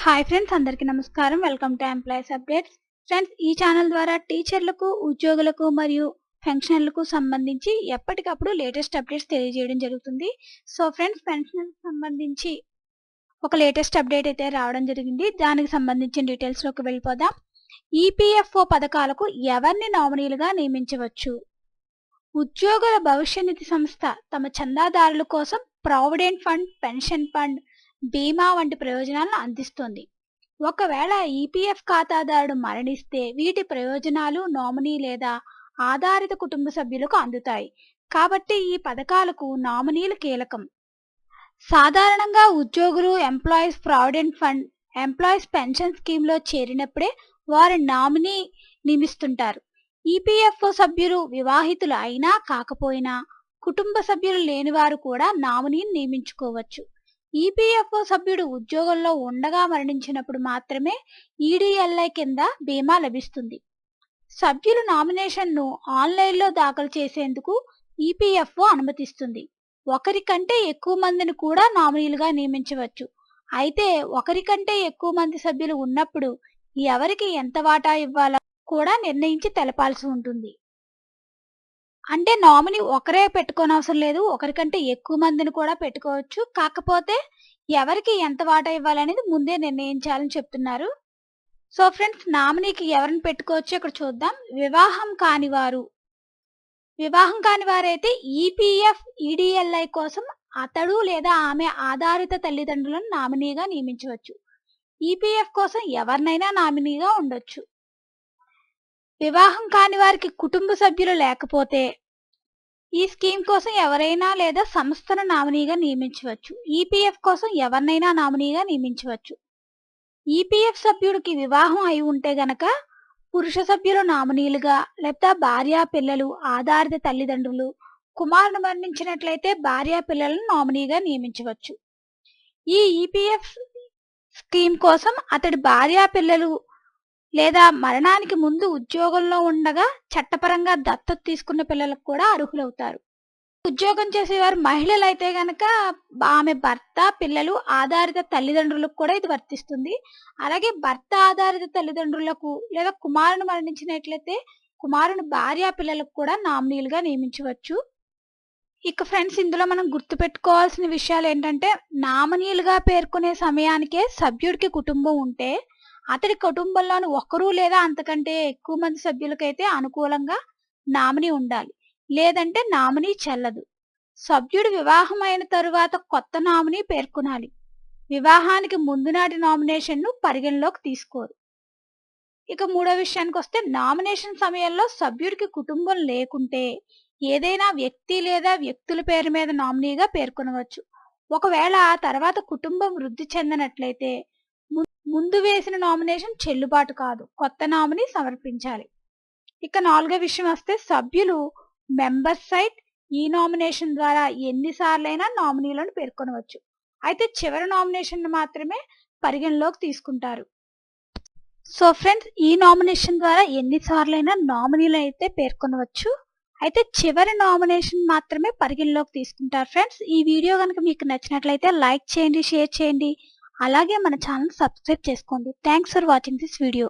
Hi friends, అందరికీ నమస్కారం. Welcome to employees updates. Friends, ఈ ఛానల్ ద్వారా టీచర్లకు, ఉద్యోగులకు మరియు పెన్షనర్లకు సంబంధించి ఎప్పటికప్పుడు లేటెస్ట్ అప్డేట్స్ తెలియజేయడం జరుగుతుంది. సో ఫ్రెండ్స్, పెన్షనర్కి సంబంధించి ఒక లేటెస్ట్ అప్డేట్ అయితే రావడం జరిగింది. దానికి సంబంధించిన డీటెయిల్స్లోకి వెళ్ళిపోదాం. ఈపీఎఫ్ఓ పథకాలకు ఎవరిని నామినీలుగా నియమించవచ్చు? ఉద్యోగుల భవిష్య నిధి సంస్థ తమ చందాదారుల కోసం ప్రావిడెంట్ ఫండ్, పెన్షన్ ఫండ్, బీమా వంటి ప్రయోజనాలను అందిస్తుంది. ఒకవేళ ఈపీఎఫ్ ఖాతాదారుడు మరణిస్తే వీటి ప్రయోజనాలు నామినీ లేదా ఆధారిత కుటుంబ సభ్యులకు అందుతాయి. కాబట్టి ఈ పథకాలకు నామినీలు కీలకం. సాధారణంగా ఉద్యోగులు employees provident fund, employees pension స్కీమ్లో చేరినప్పుడే వారి నామినీ నియమిస్తుంటారు. ఈపీఎఫ్ఓ సభ్యులు వివాహితులు అయినా కాకపోయినా కుటుంబ సభ్యులు లేనివారు కూడా నామినీని నియమించుకోవచ్చు. ఈపీఎఫ్ఓ సభ్యుడు ఉద్యోగంలో ఉండగా మరణించినప్పుడు మాత్రమే ఈడీఎల్ఐ కింద బీమా లభిస్తుంది. సభ్యులు నామినేషన్ను ఆన్లైన్లో దాఖలు చేసేందుకు ఈపీఎఫ్ఓ అనుమతిస్తుంది. ఒకరి కంటే ఎక్కువ మందిని కూడా నామినీలుగా నియమించవచ్చు. అయితే ఒకరి కంటే ఎక్కువ మంది సభ్యులు ఉన్నప్పుడు ఎవరికి ఎంత వాటా ఇవ్వాలో కూడా నిర్ణయించి తెలపాల్సి ఉంటుంది. అంటే నామినీ ఒకరే పెట్టుకోనవసరం లేదు, ఒకరికంటే ఎక్కువ మందిని కూడా పెట్టుకోవచ్చు. కాకపోతే ఎవరికి ఎంత వాటా ఇవ్వాలనేది ముందే నిర్ణయించాలని చెప్తున్నారు. సో ఫ్రెండ్స్, నామినీకి ఎవరిని పెట్టుకోవచ్చు ఇక్కడ చూద్దాం. వివాహం కాని వారైతే ఈపీఎఫ్ ఈడీఎల్ఐ కోసం అతడు లేదా ఆమె ఆధారిత తల్లిదండ్రులను నామినీగా నియమించవచ్చు. ఈపీఎఫ్ కోసం ఎవరినైనా నామినీగా ఉండొచ్చు. వివాహం కాని వారికి కుటుంబ సభ్యులు లేకపోతే ఈ స్కీమ్ కోసం ఎవరైనా లేదా సంస్థను నామినీగా నియమించవచ్చు. ఈపీఎఫ్ కోసం ఎవరినైనా నామినీగా నియమించవచ్చు. ఈపీఎఫ్ సభ్యుడికి వివాహం అయి ఉంటే గనక పురుష సభ్యులు నామినీలుగా, లేదా భార్య పిల్లలు, ఆధారిత తల్లిదండ్రులు, కుమారుడు మరణించినట్లయితే భార్య పిల్లలను నామినీగా నియమించవచ్చు. ఈ ఈపీఎఫ్ స్కీమ్ కోసం అతడి భార్య పిల్లలు లేదా మరణానికి ముందు ఉద్యోగంలో ఉండగా చట్టపరంగా దత్తత తీసుకున్న పిల్లలకు కూడా అర్హులవుతారు. ఉద్యోగం చేసేవారు మహిళలు అయితే గనక ఆమె భర్త, పిల్లలు, ఆధారిత తల్లిదండ్రులకు కూడా ఇది వర్తిస్తుంది. అలాగే భర్త ఆధారిత తల్లిదండ్రులకు లేదా కుమారుని మరణించినట్లయితే కుమారుని భార్య పిల్లలకు కూడా నామినీలుగా నియమించవచ్చు. ఇక ఫ్రెండ్స్, ఇందులో మనం గుర్తుపెట్టుకోవాల్సిన విషయాలు ఏంటంటే, నామినీలుగా పేర్కొనే సమయానికే సభ్యుడికి కుటుంబం ఉంటే అతడి కుటుంబంలోని ఒకరు లేదా అంతకంటే ఎక్కువ మంది సభ్యులకైతే అనుకూలంగా నామినీ ఉండాలి, లేదంటే నామినీ చెల్లదు. సభ్యుడు వివాహం అయిన తరువాత కొత్త నామినీ పేర్కొనాలి. వివాహానికి ముందు నాటి నామినేషన్ను పరిగణలోకి తీసుకోరు. ఇక మూడో విషయానికి వస్తే, నామినేషన్ సమయంలో సభ్యుడికి కుటుంబం లేకుంటే ఏదైనా వ్యక్తి లేదా వ్యక్తుల పేరు మీద నామినీగా పేర్కొనవచ్చు. ఒకవేళ ఆ తర్వాత కుటుంబం వృద్ధి చెందినట్లయితే ముందు వేసిన నామినేషన్ చెల్లుబాటు కాదు, కొత్త నామినీ సమర్పించాలి. ఇక నాలుగో విషయం వస్తే, సభ్యులు మెంబర్స్ సైట్ ఈ నామినేషన్ ద్వారా ఎన్నిసార్లైనా నామినీలను పేర్కొనవచ్చు. అయితే చివరి నామినేషన్ మాత్రమే పరిగణలోకి తీసుకుంటారు. సో ఫ్రెండ్స్, ఈ నామినేషన్ ద్వారా ఎన్నిసార్లైనా నామినీలు అయితే పేర్కొనవచ్చు. అయితే చివరి నామినేషన్ మాత్రమే పరిగణలోకి తీసుకుంటారు. ఫ్రెండ్స్, ఈ వీడియో కనుక మీకు నచ్చినట్లయితే లైక్ చేయండి, షేర్ చేయండి. అలాగే మన ఛానల్ సబ్స్క్రైబ్ చేసుకోండి. Thanks for watching this video.